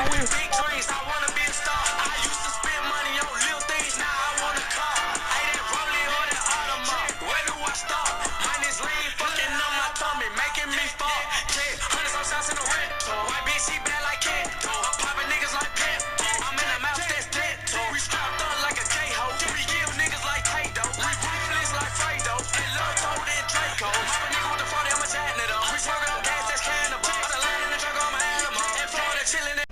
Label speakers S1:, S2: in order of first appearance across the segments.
S1: with big dreams, I wanna be a star. I used to spend money on little things, now I want a car. I didn't roll it or that Audemars. Where do I start? Minus lean, fucking on my tummy, making me fall. Hundreds of shots in the red. White bitch, she bad like Cat. I'm popping niggas like Pep. I'm in the mouth, that's dead. We strapped up like a J-Ho. We give niggas like K-Do. We ruthless like Fredo. And love told in Draco. I'm a nigga with the 40, I'm a janitor. We smoking on gas, that's cannibal. I'm the land in the truck, I'm an animal. In Florida, chillin'.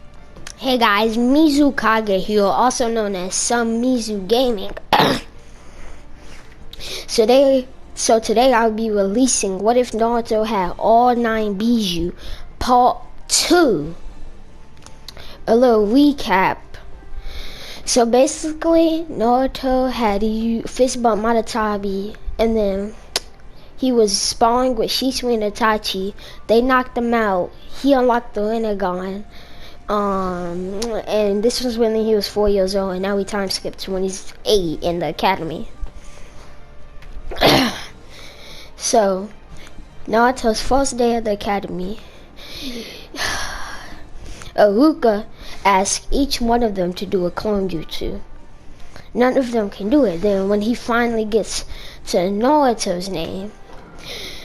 S2: Hey guys, Mizukage here, also known as SomeMizuGaming. So today I'll be releasing What If Naruto Had All 9 Bijuu Part 2. A little recap. So basically, Naruto had fist bump Madatabi, and then he was sparring with Shisui and Itachi. They knocked him out. He unlocked the Rinnegan. And this was when he was 4 years old, and now we time skipped to when he's 8 in the academy. So, Naruto's first day at the academy, Iruka asked each one of them to do a clone jutsu. None of them can do it. Then when he finally gets to Naruto's name,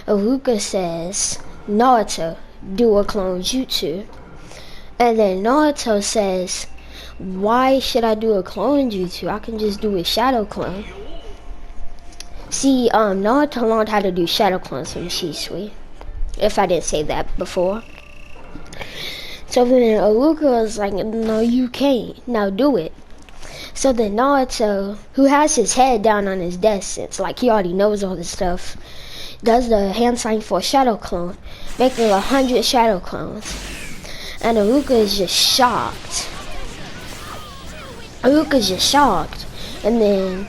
S2: Iruka says, Naruto, do a clone jutsu. And then Naruto says, why should I do a clone jutsu? I can just do a shadow clone. See, Naruto learned how to do shadow clones from Shisui, if I didn't say that before. So then Iruka was like, no, you can't. Now do it. So then Naruto, who has his head down on his desk, it's like he already knows all this stuff, does the hand sign for a shadow clone, making 100 shadow clones. And Iruka is just shocked. Iruka's just shocked. And then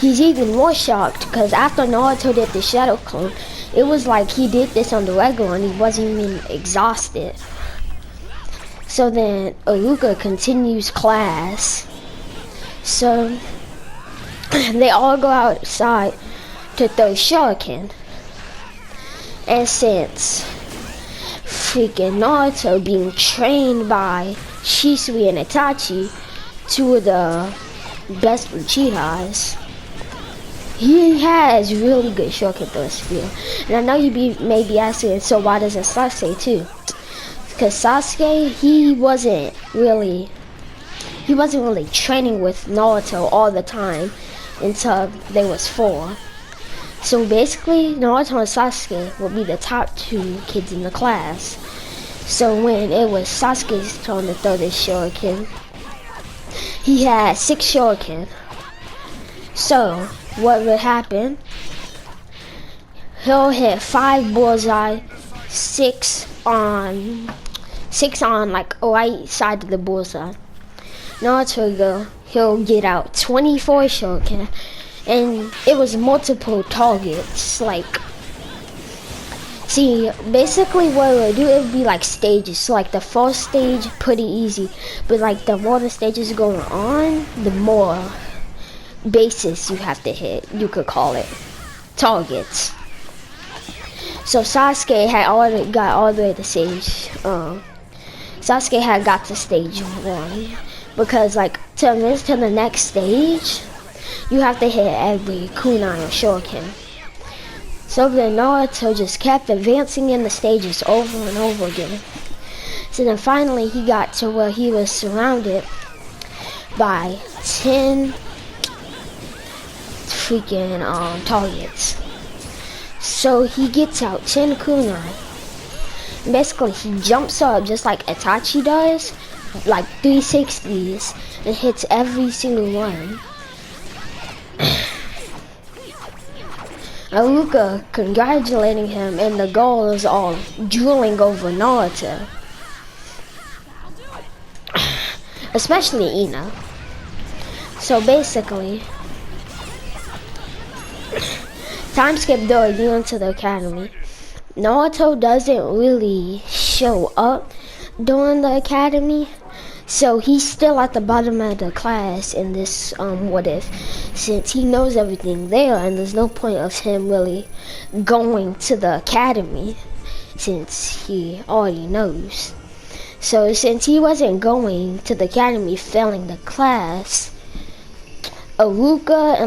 S2: he's even more shocked because after Naruto did the shadow clone, it was like he did this on the regular and he wasn't even exhausted. So then Iruka continues class. So they all go outside to throw shuriken. And since freaking Naruto being trained by Shisui and Itachi, two of the best Uchihas, he has really good shuriken throw skill. And I know you may be asking, so why doesn't Sasuke too? Because Sasuke, he wasn't really training with Naruto all the time until they was 4. So basically, Naruto and Sasuke will be the top 2 kids in the class. So when it was Sasuke's turn to throw this shuriken, he had 6 shuriken. So what would happen? He'll hit 5 bullseye, 6 on like right side of the bullseye. Naruto he'll get out 24 shuriken. And it was multiple targets, like, see, basically what it would do, it would be like stages. So like the first stage, pretty easy, but like the more the stages going on, the more bases you have to hit, you could call it, targets. So Sasuke had already got all the way to stage, Sasuke had got to stage 1, because like to advance to the next stage, you have to hit every kunai or shuriken. So then Naruto just kept advancing in the stages over and over again. So then finally he got to where he was surrounded by 10 freaking targets. So he gets out 10 kunai. Basically he jumps up just like Itachi does, like 360s, and hits every single one. Iruka congratulating him, and the girls all drooling over Naruto. Especially Ina. So basically, time skip though again to the academy. Naruto doesn't really show up during the academy, so he's still at the bottom of the class in this what if, since he knows everything there, and there's no point of him really going to the academy since he already knows. So since he wasn't going to the academy, failing the class, Iruka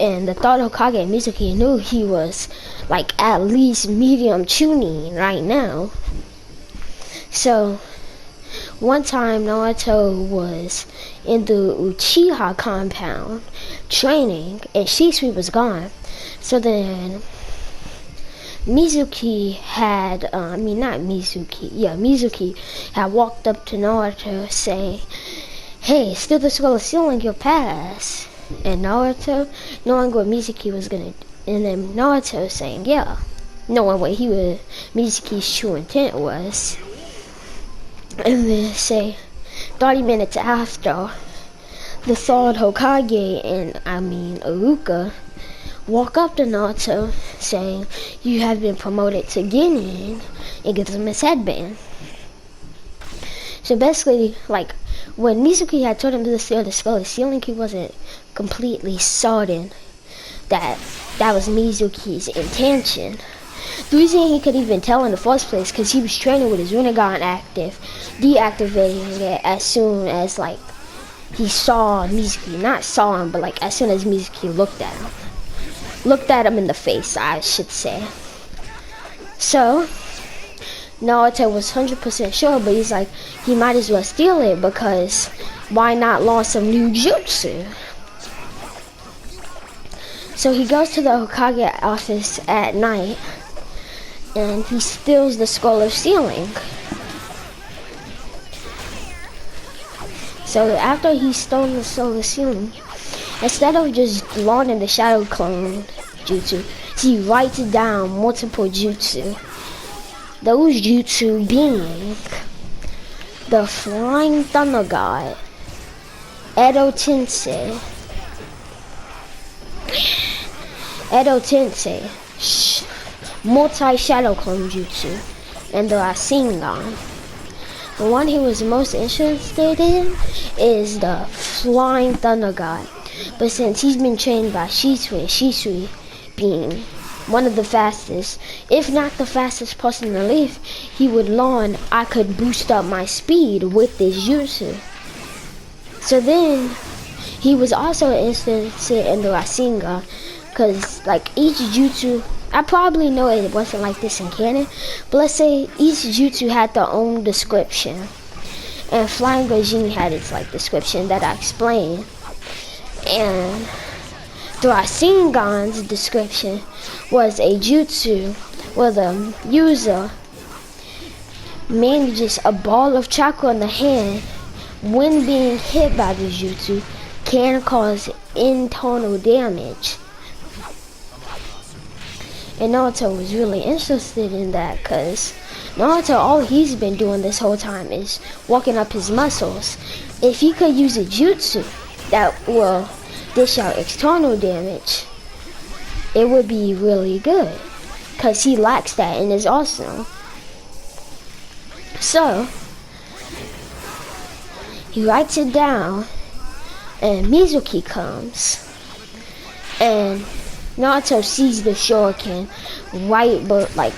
S2: and the third Hokage and Mizuki knew he was like at least medium tuning right now. So one time Naruto was in the Uchiha compound training and Shisui was gone. So then Mizuki had walked up to Naruto saying, "Hey, still the School of Ceiling, you'll pass." And Naruto, knowing what Mizuki was gonna, and then Naruto saying, "Yeah," knowing what Mizuki's true intent was. And then say, 30 minutes after, the third Hokage and Iruka walk up to Naruto saying, "You have been promoted to Genin," and gives him his headband. So basically, like, when Mizuki had told him to steal the Skull of Ceiling, he wasn't completely certain that was Mizuki's intention. The reason he could even tell in the first place, because he was training with his Rinnegan active, deactivating it as soon as, like, he saw Mizuki. Not saw him, but, like, as soon as Mizuki looked at him. Looked at him in the face, I should say. So Naruto was 100% sure, but he's like, he might as well steal it, because why not learn some new jutsu? So he goes to the Hokage office at night, and he steals the Skull of Ceiling. So after he stole the Skull of Ceiling, instead of just learning the Shadow Clone jutsu, he writes down multiple jutsu. Those jutsu being the Flying Thunder God, Edo Tensei, multi-Shadow Clone jutsu, and the Rasengan. The one he was most interested in is the Flying Thunder God. But since he's been trained by Shisui being one of the fastest, if not the fastest person to live, he would learn I could boost up my speed with this jutsu. So then he was also interested in the Rasengan, because like each jutsu, I probably know it wasn't like this in canon, but let's say each jutsu had their own description, and Flying Regime had its like description that I explained, and the Rasengan's description was a jutsu where the user manages a ball of chakra in the hand. When being hit by the jutsu, can cause internal damage. And Naruto was really interested in that, because Naruto, all he's been doing this whole time is walking up his muscles. If he could use a jutsu that will dish out external damage, it would be really good, because he lacks that in his arsenal. So he writes it down, and Mizuki comes, and Naruto sees the shuriken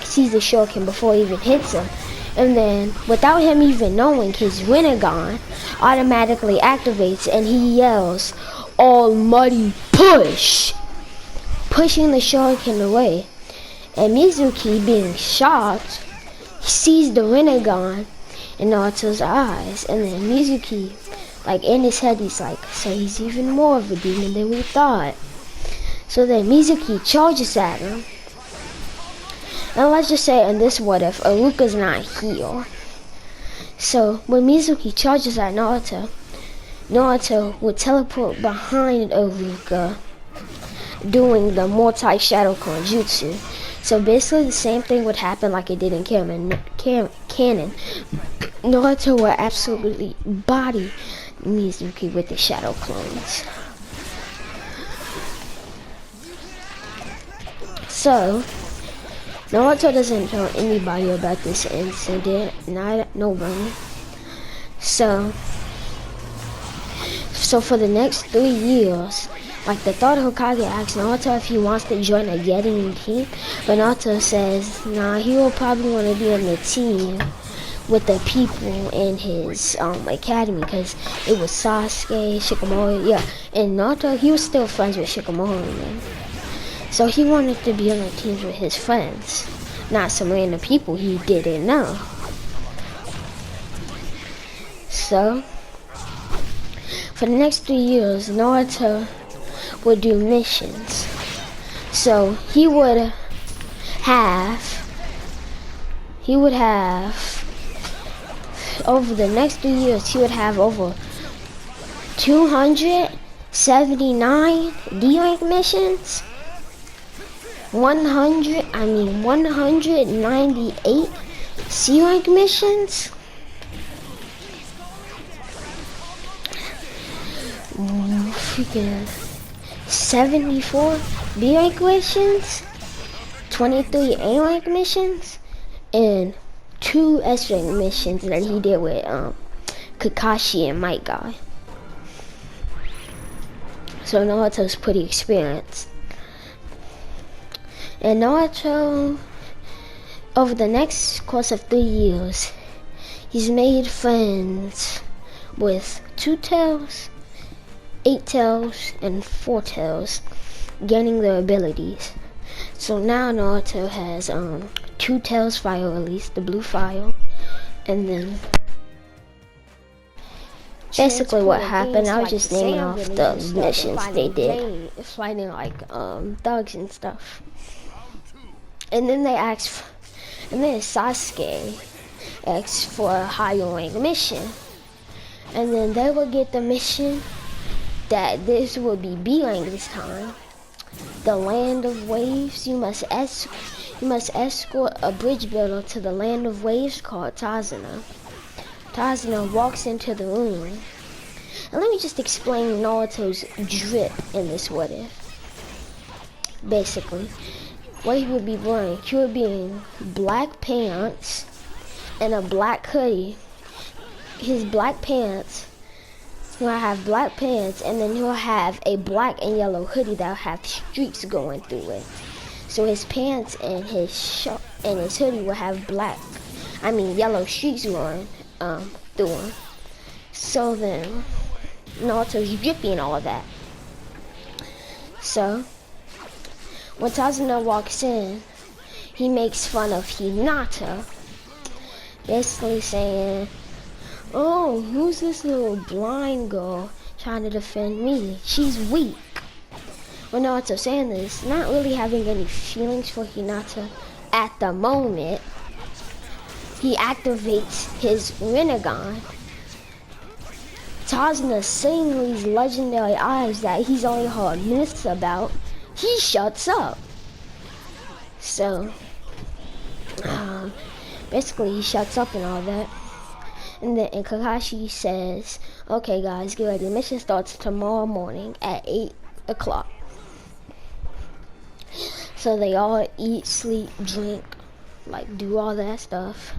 S2: sees the shuriken before he even hits him, and then without him even knowing, his Rinnegan automatically activates, and he yells, "Almighty push!" pushing the shuriken away. And Mizuki, being shocked, sees the Rinnegan in Naruto's eyes, and then Mizuki, like in his head, he's like, so he's even more of a demon than we thought. So then Mizuki charges at him, and let's just say in this what if, Iruka's not here. So when Mizuki charges at Naruto, Naruto would teleport behind Iruka, doing the multi-Shadow Clone jutsu. So basically the same thing would happen like it did in canon. Naruto would absolutely body Mizuki with the Shadow Clones. So Naruto doesn't tell anybody about this incident, not nobody. So for the next 3 years, like the third Hokage asks Naruto if he wants to join a Genin team, but Naruto says, nah, he will probably want to be on the team with the people in his academy, because it was Sasuke, Shikamaru, yeah, and Naruto. He was still friends with Shikamaru, man. So he wanted to be on the teams with his friends, not some random people he didn't know. So for the next 3 years, Naruto would do missions. So he would have over the next 3 years, he would have over 279 D-rank missions, 198 C-rank missions, freaking 74 B-rank missions, 23 A-rank missions, and 2 S-rank missions that he did with Kakashi and Might Guy. So Naruto's pretty experienced. And Naruto, over the next course of 3 years, he's made friends with 2 Tails, 8 Tails, and 4 Tails, gaining their abilities. So now Naruto has 2 Tails fire release, the blue fire, and then basically what happened, I was just naming off the missions they did, fighting like thugs and stuff. And then they asked, and then Sasuke asked for a higher rank mission, and then they would get the mission that this would be B rank this time. The Land of Waves. You must escort a bridge builder to the Land of Waves called Tazuna. Tazuna walks into the room. And let me just explain Naruto's drip in this what if. Basically, what he would be wearing, he would be in black pants and a black hoodie. His black pants, he'll have black pants, and then he'll have a black and yellow hoodie that'll have streaks going through it. So his pants and his hoodie will have yellow streaks going through them. So then Naruto's drippy and all of that. So when Tazuna walks in, he makes fun of Hinata, basically saying, "Oh, who's this little blind girl trying to defend me? She's weak." When Naruto saying this, not really having any feelings for Hinata at the moment, he activates his Rinnegan. Tazuna seeing these legendary items that he's only heard myths about, he shuts up. So, basically he shuts up and all that. And then Kakashi says, "Okay guys, get ready. The mission starts tomorrow morning at 8 o'clock. So they all eat, sleep, drink, like do all that stuff.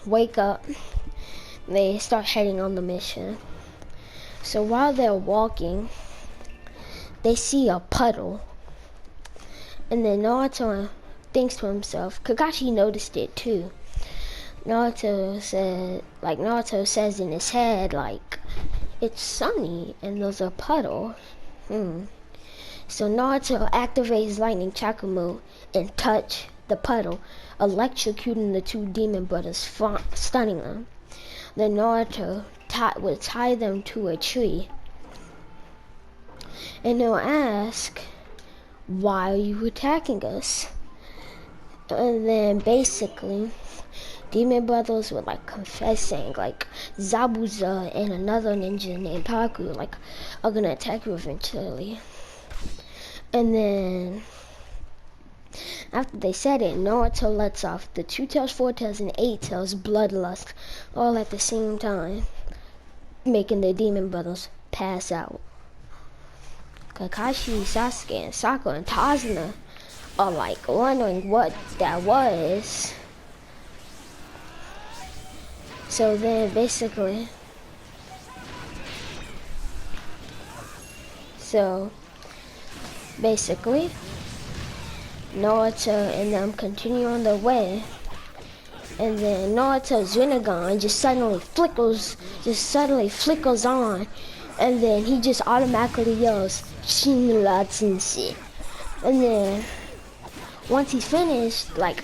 S2: Wake up. They start heading on the mission. So while they're walking, they see a puddle. And then Naruto thinks to himself, Kakashi noticed it too. Naruto says in his head, like, it's sunny and there's a puddle. So Naruto activates Lightning Chakra mode and touch the puddle, electrocuting the 2 demon brothers, stunning them. Then Naruto would tie them to a tree. And they'll ask, "Why are you attacking us?" And then basically, demon brothers would like confess, saying like Zabuza and another ninja named Paku are gonna attack you eventually. And then after they said it, Naruto lets off the 2 Tails, 4 Tails, and 8 Tails bloodlust all at the same time, making the demon brothers pass out. Kakashi, Sasuke, and Sakura and Tazuna are like wondering what that was. So then basically, Naruto and them continue on their way and then Naruto's Rinnegan just suddenly flickers on, and then he just automatically yells Shinra Tensei. And then once he's finished, like,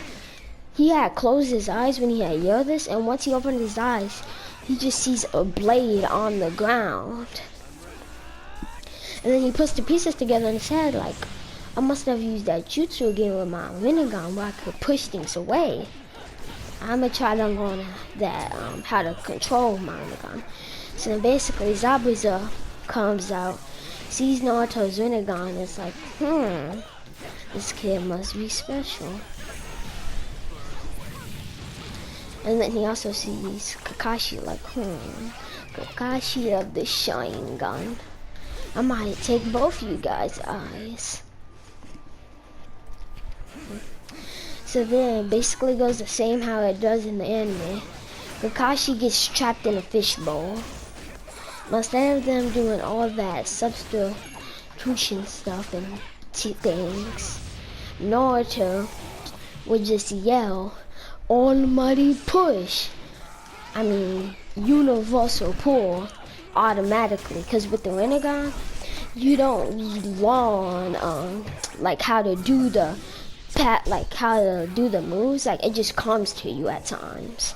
S2: he had closed his eyes when he had yelled this, and once he opened his eyes, he just sees a blade on the ground. And then he puts the pieces together in his head, like, I must have used that jutsu again with my Rinnegan where I could push things away. I'm gonna try to learn that, how to control my Rinnegan. So then basically Zabuza comes out, sees Naruto's Rinnegan, and it's like, this kid must be special. And then he also sees Kakashi, like, Kakashi of the Sharingan. I might take both you guys' eyes. So then basically goes the same how it does in the anime. Kakashi gets trapped in a fishbowl. But instead of them doing all that substitution stuff and things, Naruto would just yell, Almighty push. I mean, universal pull automatically. Because with the Rinnegan, you don't learn like how to do the moves. Like, it just comes to you at times.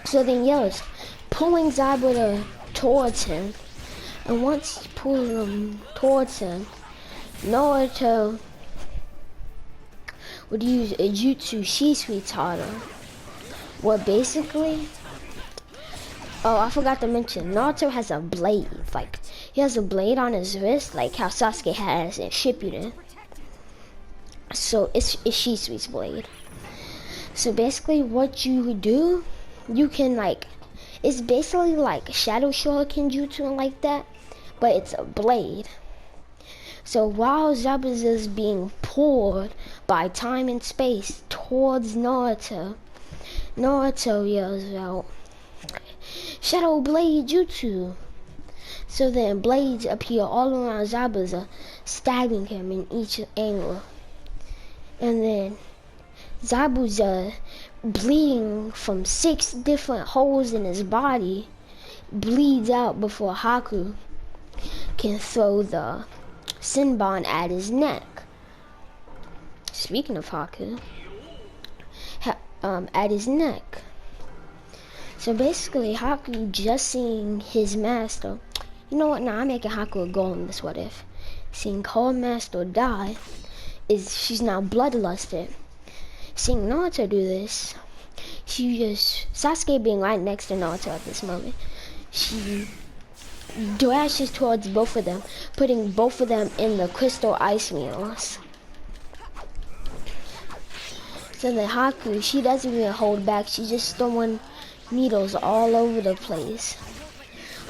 S2: So then yells, pulling Zabuza towards him, and once he pulls him towards him, Naruto would use a jutsu Shisui-Tara. What basically, oh, I forgot to mention, Naruto has a blade. Like, he has a blade on his wrist, like how Sasuke has in Shippuden. So it's Shisui's blade. So basically what you would do, you can, like, it's basically like Shadow Shuriken jutsu and like that, but it's a blade. So while Zabuza's being pulled by time and space towards Naruto, Naruto yells out, Shadow Blade Jutsu. So then blades appear all around Zabuza, stabbing him in each angle. And then Zabuza, bleeding from 6 different holes in his body, bleeds out before Haku can throw the Senbon at his neck. Speaking of Haku, at his neck. So basically, Haku just seeing his master. You know what? Now I'm making Haku a goal in this what if. Seeing her master die, she's now bloodlusted. Seeing Naruto do this, Sasuke being right next to Naruto at this moment, she dashes towards both of them, putting both of them in the crystal ice meals. So then Haku, she doesn't even hold back, she's just throwing needles all over the place.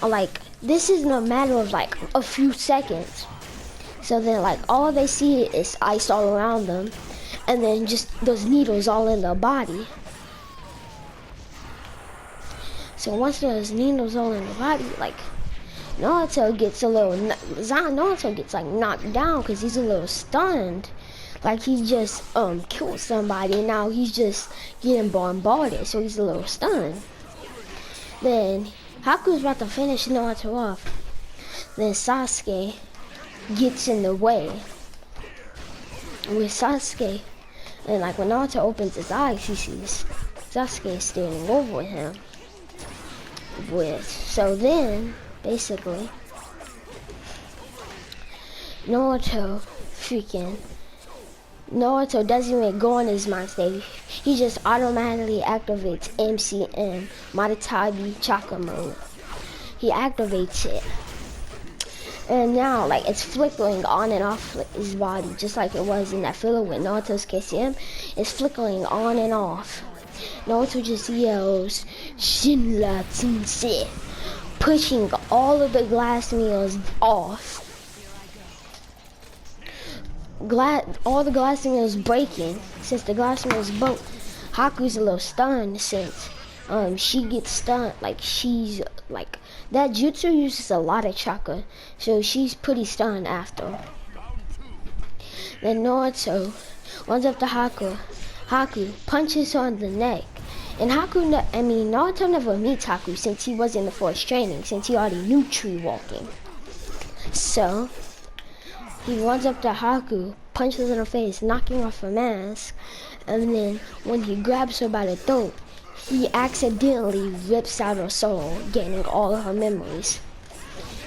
S2: Like, this is in a matter of like a few seconds. So then, like, all they see is ice all around them, and then just those needles all in their body. So once there's needles all in the body, like, Naruto gets like knocked down because he's a little stunned. Like, he just killed somebody, and now he's just getting bombarded, so he's a little stunned. Then Haku's about to finish Naruto off. Then Sasuke gets in the way. With Sasuke, and like when Naruto opens his eyes, he sees Sasuke standing over him. So then, basically, Naruto doesn't even go on his mind state. He just automatically activates MCM, Madatabi Chakra mode. He activates it. And now, like, it's flickering on and off his body, just like it was in that filler with Naruto's KCM. It's flickering on and off. Naruto just yells, Shinra Tensei, pushing all of the glass meals off. All the glass meals breaking. Since the glass meals broke, Haku's a little stunned since she gets stunned. Like, she's like, that jutsu uses a lot of chakra, so she's pretty stunned after. Then Naruto runs up to Haku. Haku punches her on the neck. And Naruto never meets Haku since he was in the forest training, since he already knew tree walking. So, he runs up to Haku, punches her in the face, knocking off her mask, and then when he grabs her by the throat, he accidentally rips out her soul, gaining all of her memories.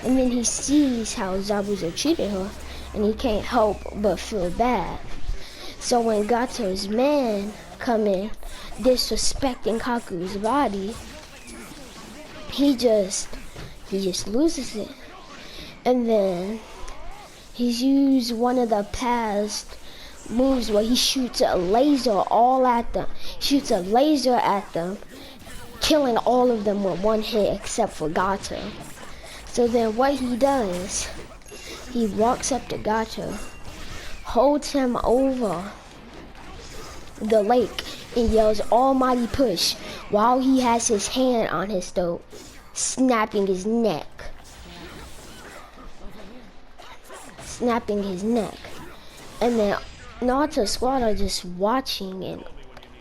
S2: And then he sees how Zabuza treated her, and he can't help but feel bad. So when Gato's men come in, disrespecting Haku's body, he just loses it. And then he's used one of the past moves where he shoots a laser at them, killing all of them with one hit except for Gato. So then what he does, he walks up to Gato, holds him over the lake, and yells almighty push while he has his hand on his throat, snapping his neck. And then Naruto's squad are just watching in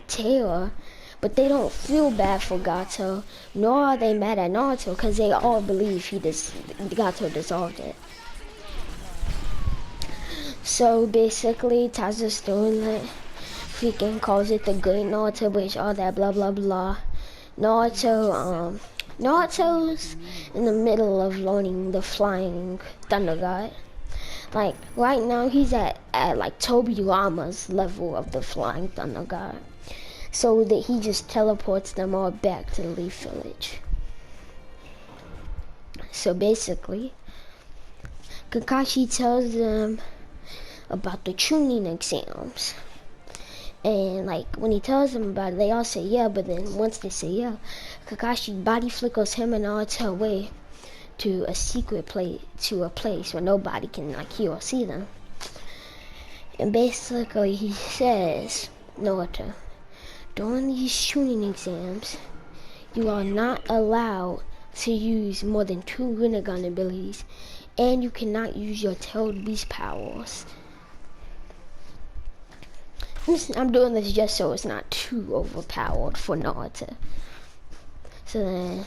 S2: terror, but they don't feel bad for Gato, nor are they mad at Naruto, because they all believe Gato dissolved it. So basically, Taza's storyline freaking calls it the Great Naruto Bridge, all that blah blah blah. Naruto's in the middle of learning the Flying Thunder God. Like right now, he's at like Tobirama's level of the Flying Thunder God, so that he just teleports them all back to the Leaf Village. So basically, Kakashi tells them about the tuning exams. And like when he tells them about it, they all say yeah, but then once they say yeah, Kakashi body flickers him and Naruto away to a secret place, to a place where nobody can like hear or see them. And basically he says, Naruto, during these tuning exams, you are not allowed to use more than 2 Rinnegan abilities, and you cannot use your tailed beast powers. I'm doing this just so it's not too overpowered for Naruto. So then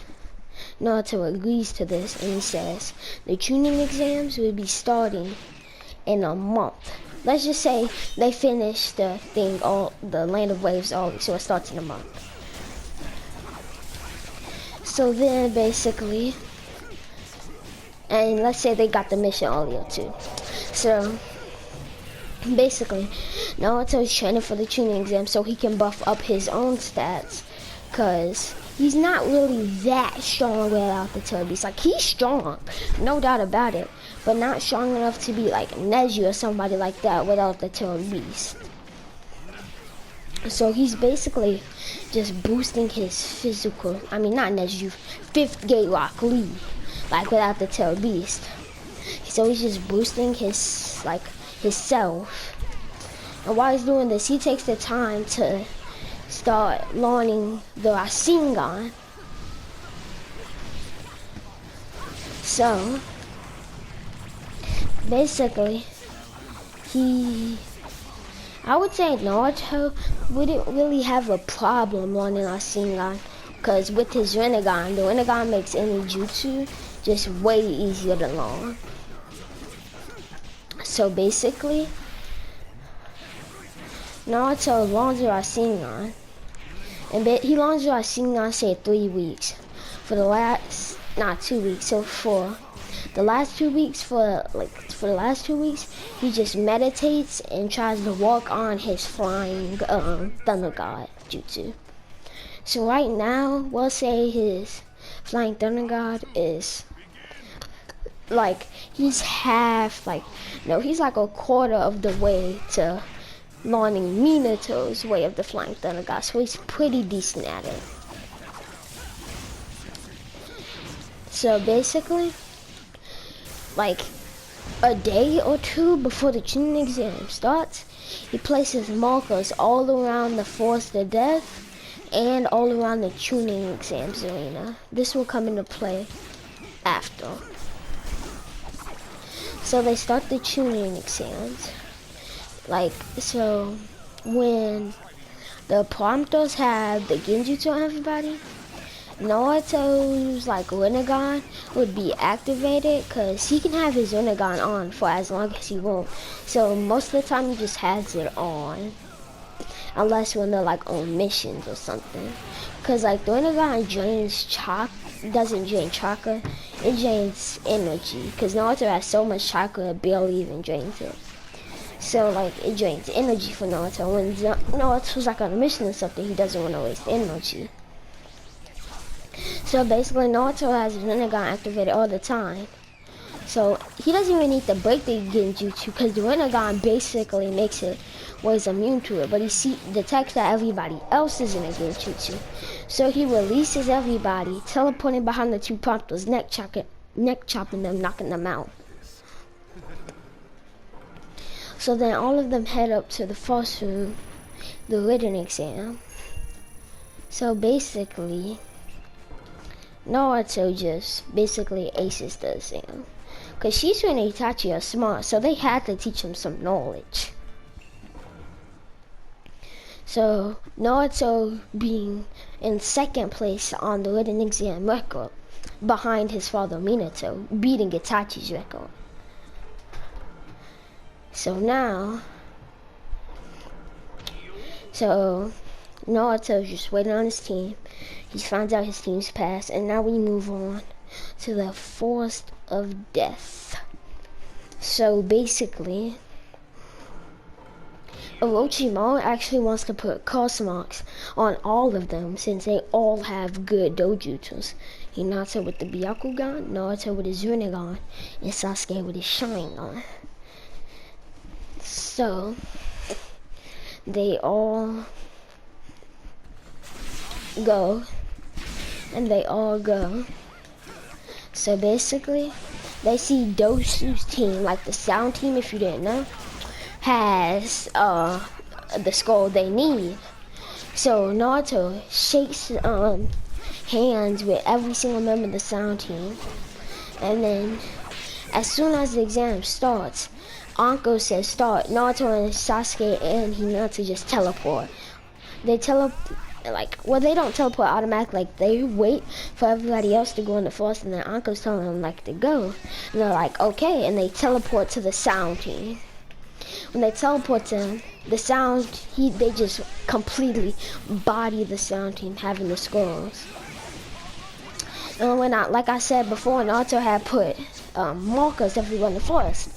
S2: Naruto agrees to this, and he says the tuning exams will be starting in a month. Let's just say they finish the thing, the Land of Waves early, so it starts in a month. So then basically, and let's say they got the mission earlier too. So basically, Naruto's training for the tuning exam so he can buff up his own stats, cause he's not really that strong without the tail beast. Like he's strong, no doubt about it, but not strong enough to be like Neji or somebody like that without the tail beast. So he's basically just boosting his physical, not Neji, 5th Gate Rock Lee, like without the tail beast. So he's just boosting his self. And while he's doing this, he takes the time to start learning the Rasengan. So basically, I would say Naruto wouldn't really have a problem learning Rasengan, because with his Rinnegan, the Rinnegan makes any jutsu just way easier to learn. So basically, Naruto learns Rasengan, and he learns Rasengan say 3 weeks. For the last, not 2 weeks. So for the last 2 weeks, he just meditates and tries to walk on his Flying Thunder God jutsu. So right now, we'll say his Flying Thunder God is like he's he's like a quarter of the way to learning Minato's way of the Flying Thunder God, so he's pretty decent at it. So basically, like a day or 2 before the tuning exam starts, he places markers all around the Forest of Death and all around the tuning exams arena. This will come into play after. So they start the tuning exams. So when the prompters have the genjutsu on everybody, Naruto's like Rinnegan would be activated because he can have his Rinnegan on for as long as he wants. So most of the time he just has it on. Unless when they're like on missions or something. Cause like the Rinnegan drains doesn't drain chakra, it drains energy. Cause Naruto has so much chakra it barely even drains it. So like it drains energy for Naruto. When Naruto's like on a mission or something, he doesn't want to waste energy. So basically Naruto has his Rinnegan activated all the time. So he doesn't even need to break the genjutsu because the Rinnegan basically makes it where he's immune to it. But he detects that everybody else is in a genjutsu. So he releases everybody, teleporting behind the two prompters, neck chopping them, knocking them out. So then all of them head up to the first room, the written exam. So basically, Naruto just basically aces the exam. Because Shisui and Itachi are smart, so they had to teach him some knowledge. So Naruto being in second place on the written exam record, behind his father Minato, beating Itachi's record. So now, Naruto's just waiting on his team. He finds out his team's passed, and now we move on to the Forest of Death. So basically, Orochimaru actually wants to put curse marks on all of them since they all have good dojutsus. Hinata with the Byakugan, Naruto with his Rinnegan, and Sasuke with his Sharingan. So they all go. So basically, they see Dosu's team, like the sound team if you didn't know, has the skull they need. So Naruto shakes hands with every single member of the sound team. And then as soon as the exam starts, Anko says start. Naruto and Sasuke and Hinata just teleport. They don't teleport automatically, like they wait for everybody else to go in the forest, and then Anko's telling them like to go. And they're like, okay, and they teleport to the sound team. When they teleport to the sound, they just completely body the sound team, having the skulls. And like I said before, Naruto had put markers everywhere in the forest.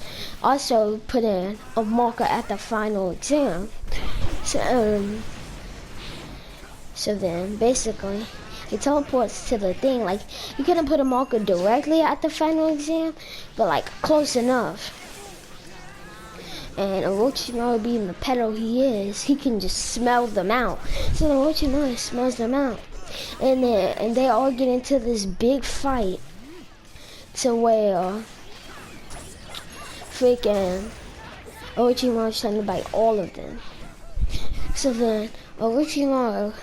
S2: Also put in a marker at the final exam. So then basically he teleports to the thing. Like you couldn't put a marker directly at the final exam, but like close enough. And Orochimaru being the pedo he is, he can just smell them out. So Orochimaru smells them out. And they all get into this big fight to where freaking Orochimaru's trying to bite all of them. So then Orochimaru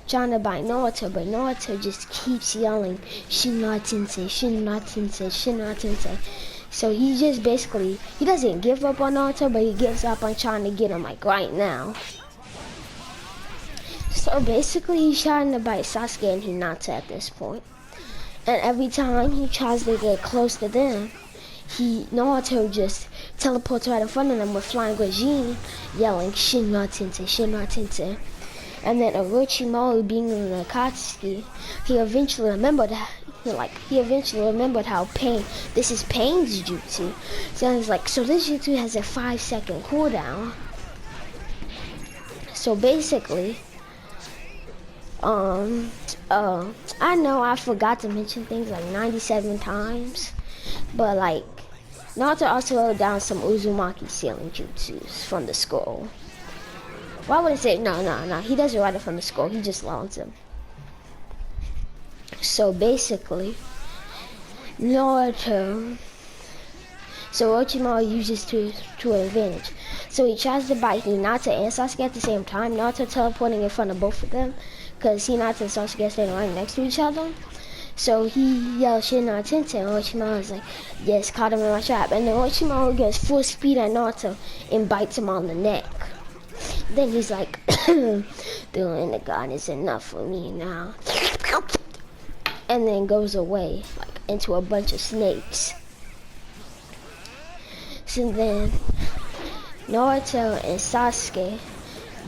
S2: trying to bite Naruto, but Naruto just keeps yelling, Shinra Tensei, Shinra Tensei, Shinra Tensei. So he just basically, he doesn't give up on Naruto, but he gives up on trying to get him like right now. So basically he's trying to bite Sasuke and Hinata at this point. And every time he tries to get close to them, Naruto just teleports right in front of them with Flying Guajin, yelling Shinra Tensei, Shinra Tensei. And then Orochimaru being in the Akatsuki, he eventually remembered how this is Pain's jutsu. So he's like, so this jutsu has a 5-second cooldown. So basically, I know I forgot to mention things like 97 times, but like, Naruto also wrote down some Uzumaki sealing jutsus from the scroll. Why would I say, no, he doesn't write it from the scroll, he just learns them. So basically, Orochimaru uses to advantage. So he tries to bite Hinata and Sasuke at the same time. Naruto teleporting in front of both of them, because Hinata and Sasuke are standing right next to each other. So he yells Shinra Tensei, and Orochimaru's like, yes, caught him in my trap. And then Orochimaru gets full speed at Naruto and bites him on the neck. Then he's like, the Rinnegan is enough for me now. And then goes away, like, into a bunch of snakes. So then, Naruto and Sasuke,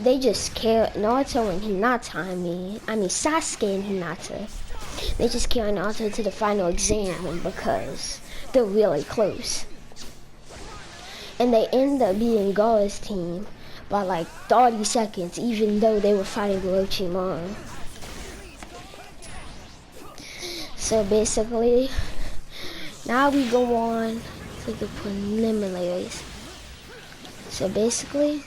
S2: they just carry Naruto and Hinata, I mean Sasuke and Hinata. They just carry Naruto to the final exam because they're really close. And they end up beating Gaara's team by like 30 seconds, even though they were fighting Orochimaru. So basically, now we go on to the preliminaries. So basically,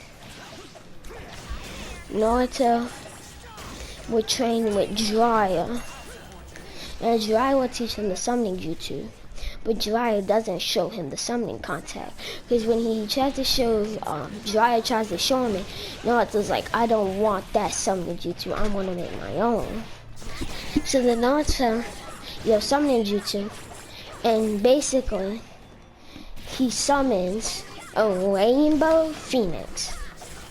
S2: Naruto would train with Jiraiya, and Jiraiya will teach him the summoning jutsu. But Jiraiya doesn't show him the summoning contact, because when he tries to show, Jiraiya tries to show him it, Naruto's like, I don't want that summoning jutsu, I want to make my own. So the Naruto, summoning jutsu, and basically, he summons a rainbow phoenix.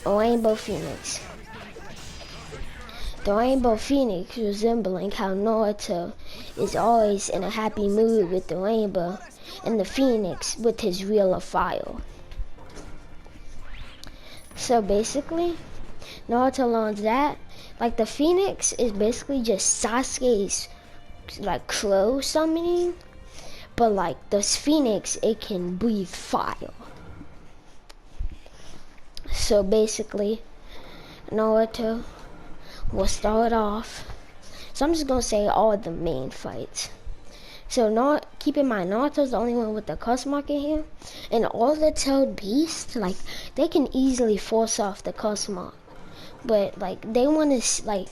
S2: A rainbow phoenix. The rainbow phoenix resembling how Naruto is always in a happy mood with the rainbow, and the phoenix with his reel of fire. So basically, Naruto learns that, like, the phoenix is basically just Sasuke's, like, crow summoning, but like this phoenix, it can breathe fire. So basically, Naruto will start off. So I'm just gonna say all the main fights. So keep in mind, Naruto's the only one with the cuss mark in here, and all the tailed beasts, like, they can easily force off the cuss mark. But like they want to, like,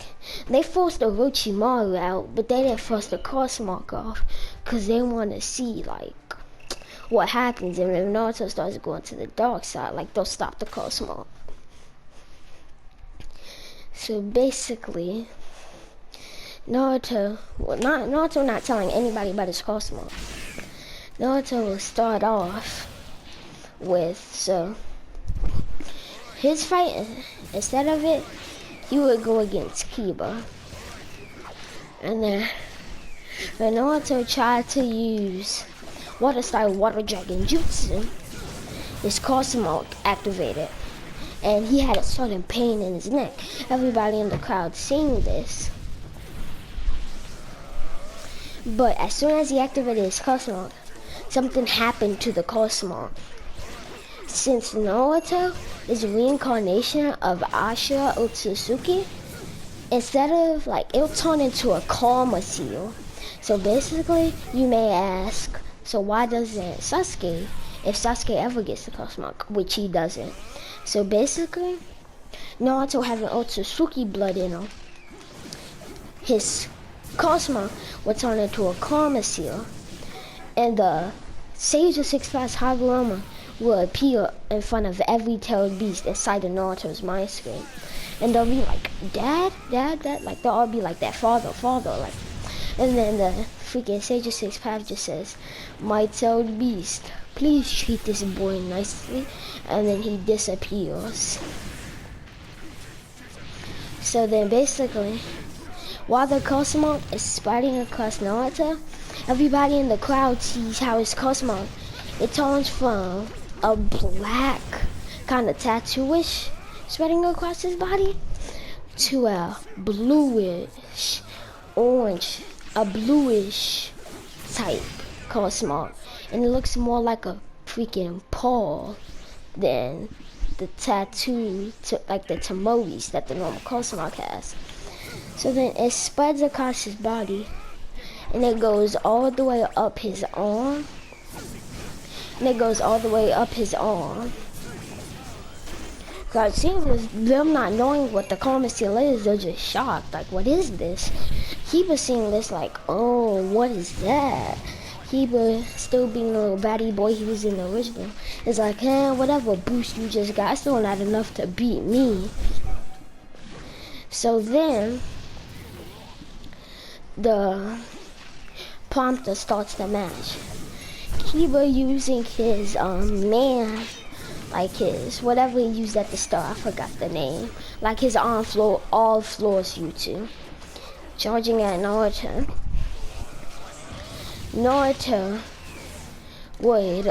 S2: they forced Orochimaru out, but they didn't force the cuss mark off, cause they want to see like what happens, and if Naruto starts going to the dark side, like, they'll stop the cuss mark. So basically, Naruto not telling anybody about his cuss mark. Naruto will start off with, so his fight, instead of it, he would go against Kiba. And then when Naruto tried to use water style water dragon jutsu, his cuss mark activated, and he had a sudden pain in his neck. Everybody in the crowd seeing this. But as soon as he activated his cuss mark, something happened to the cuss mark. Since Naruto is a reincarnation of Ashura Otsutsuki, instead of, like, it'll turn into a karma seal. So basically, you may ask, so why doesn't Sasuke, if Sasuke ever gets the cuss mark, which he doesn't. So basically, Naruto having Otsutsuki blood in him, his cuss mark will turn into a karma seal, and the Sage of Six Paths Hagurama will appear in front of every tailed beast inside of Naruto's mind screen. And they'll be like, Dad, like, they'll all be like that, Father, like. And then the freaking Sage of Six Paths just says, my tailed beast, please treat this boy nicely. And then he disappears. So then basically, while the cuss mark is spreading across Naruto, everybody in the crowd sees how his cuss mark, it turns from a black kind of tattooish spreading across his body to a bluish orange, a bluish type cuss mark, and it looks more like a freaking paw than the tattoo, like the Tomoe's that the normal cuss mark has. So then it spreads across his body, and it goes all the way up his arm. And it goes all the way up his arm. God, seeing them not knowing what the karma seal is, they're just shocked. Like, what is this? He was seeing this like, oh, what is that? He was still being a little baddie boy he was in the original. It's like, whatever boost you just got, still not enough to beat me. So then, the prompter starts the match. Kiba using his man like his whatever he used at the start. I forgot the name. Like his on floor, all floors jutsu. Charging at Naruto. Naruto would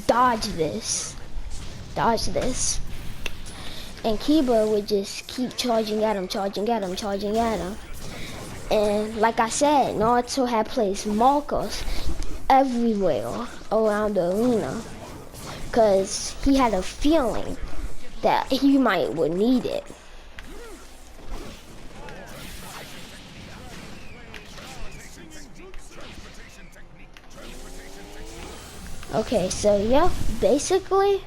S2: dodge this, and Kiba would just keep charging at him. And like I said, Naruto had placed markers everywhere around the arena, cause he had a feeling that he would need it. Okay, so yeah, basically,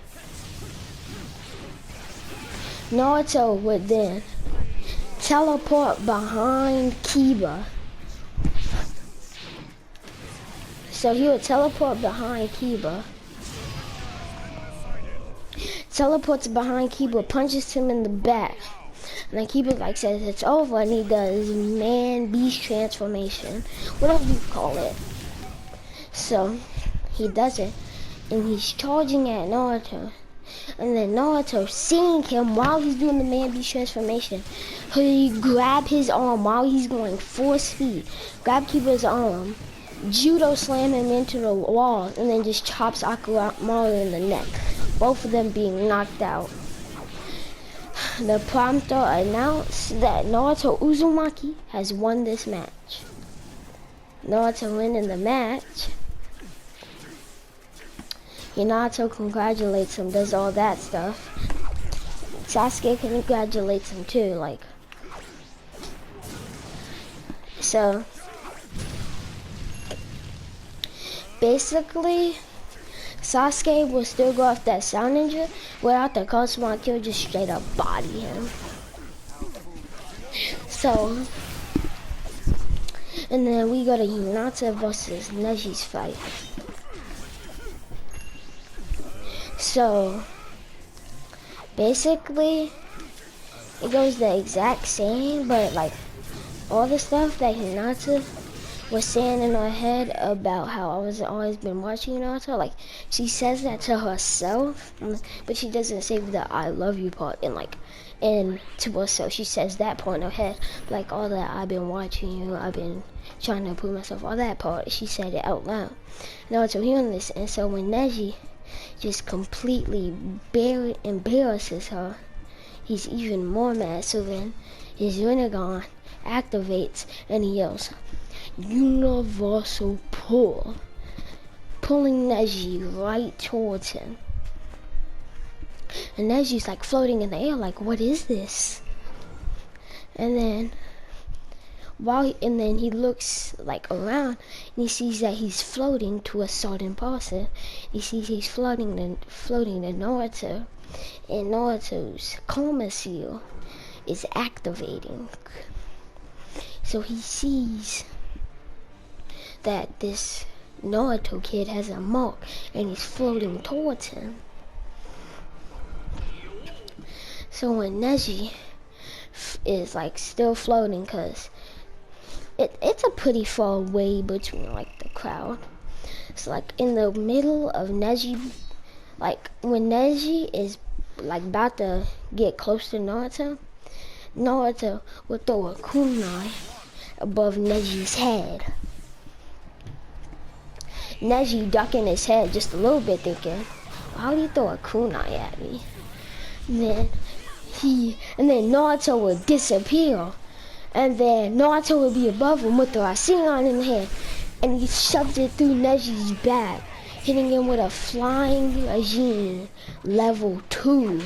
S2: Naruto would then teleport behind Kiba. So he would teleport behind Kiba. Teleports behind Kiba, punches him in the back. And then Kiba like says it's over, and he does man-beast transformation, whatever you call it. So he does it, and he's charging at Naruto. And then Naruto, seeing him while he's doing the man-beast transformation, he grab his arm while he's going full speed, grab Kiba's arm, judo slam him into the wall, and then just chops Akamaru in the neck, both of them being knocked out. The prompter announced that Naruto Uzumaki has won this match. Naruto winning the match. Naruto congratulates him, does all that stuff. Sasuke congratulates him too, like. So, basically, Sasuke will still go off that sound ninja without the Cosmo kill, just straight up body him. So, and then we go to Hinata versus Neji's fight. So, basically, it goes the exact same, but like, all the stuff that Hinata was saying in her head about how I was always been watching Naruto, like, she says that to herself, but she doesn't say the I love you part, and to herself. She says that part in her head, like, all that I've been watching you, I've been trying to prove myself, all that part, she said it out loud. Naruto hearing this, and so when Neji just completely embarrasses her, he's even more mad. So then his Rinnegan activates and he yells, Universal pull, pulling Neji right towards him. And Neji's like floating in the air, like, what is this? And then he looks like around and he sees that he's floating to a certain person. He sees he's floating to Naruto, and Naruto's coma seal is activating. So he sees that this Naruto kid has a mark and he's floating towards him. So when Neji is like still floating, cause it's a pretty far away between like the crowd. It's like in the middle of Neji, like when Neji is like about to get close to Naruto, Naruto will throw a kunai above Neji's head. Neji ducking his head just a little bit, thinking, how do you throw a kunai at me? And then Naruto will disappear. And then Naruto will be above him with the Rasengan in the hand, and he shoves it through Neji's back, hitting him with a flying Rasengan level 2.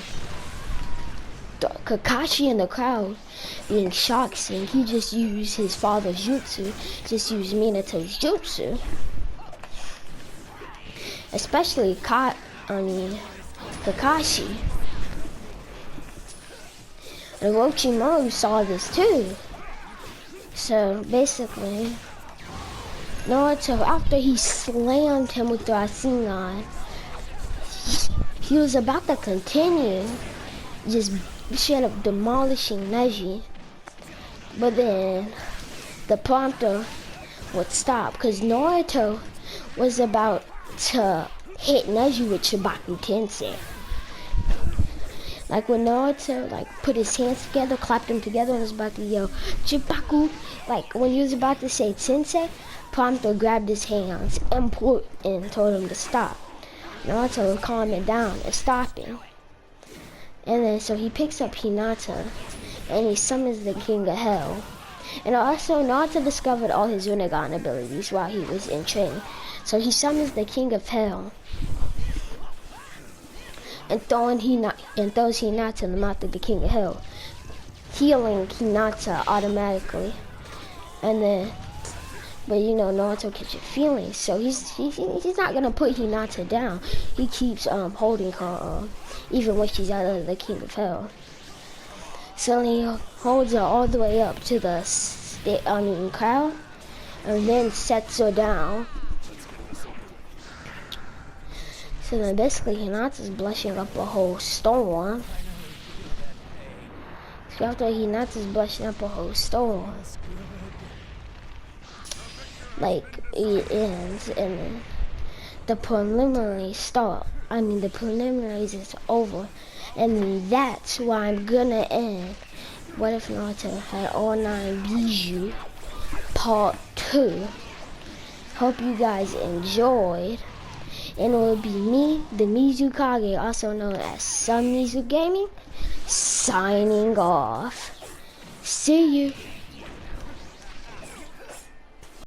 S2: Kakashi in the crowd being shocked, saying he just used his father's jutsu, just used Minato's jutsu. Especially Kakashi. And Orochimaru saw this too. So basically, Naruto, after he slammed him with the Rasengan, he was about to continue, just straight up demolishing Neji. But then the prompter would stop, because Naruto was about to hit Neji with Shibaku Tensei. Like when Naruto like put his hands together, clapped them together, and was about to yell Shibaku. Like when he was about to say Tensei, Prompto grabbed his hands and told him to stop. Naruto calming down and stopping. And then so he picks up Hinata and he summons the King of Hell. And also Naruto discovered all his Rinnegan abilities while he was in training. So he summons the King of Hell and throws Hinata in the mouth of the King of Hell, healing Hinata automatically. And then, but you know, Naruto catches feelings, so he's not gonna put Hinata down. He keeps holding her even when she's out of the King of Hell. So he holds her all the way up to the crowd, and then sets her down. So then basically Hinata's blushing up a whole storm. So after Hinata's blushing up a whole storm, like it ends and then the preliminaries start. The preliminaries is over, and then that's why I'm gonna end What If Naruto Had All 9 Bijuu Part 2. Hope you guys enjoyed. And it will be me, the Mizukage, also known as SomeMizuGaming, signing off. See you.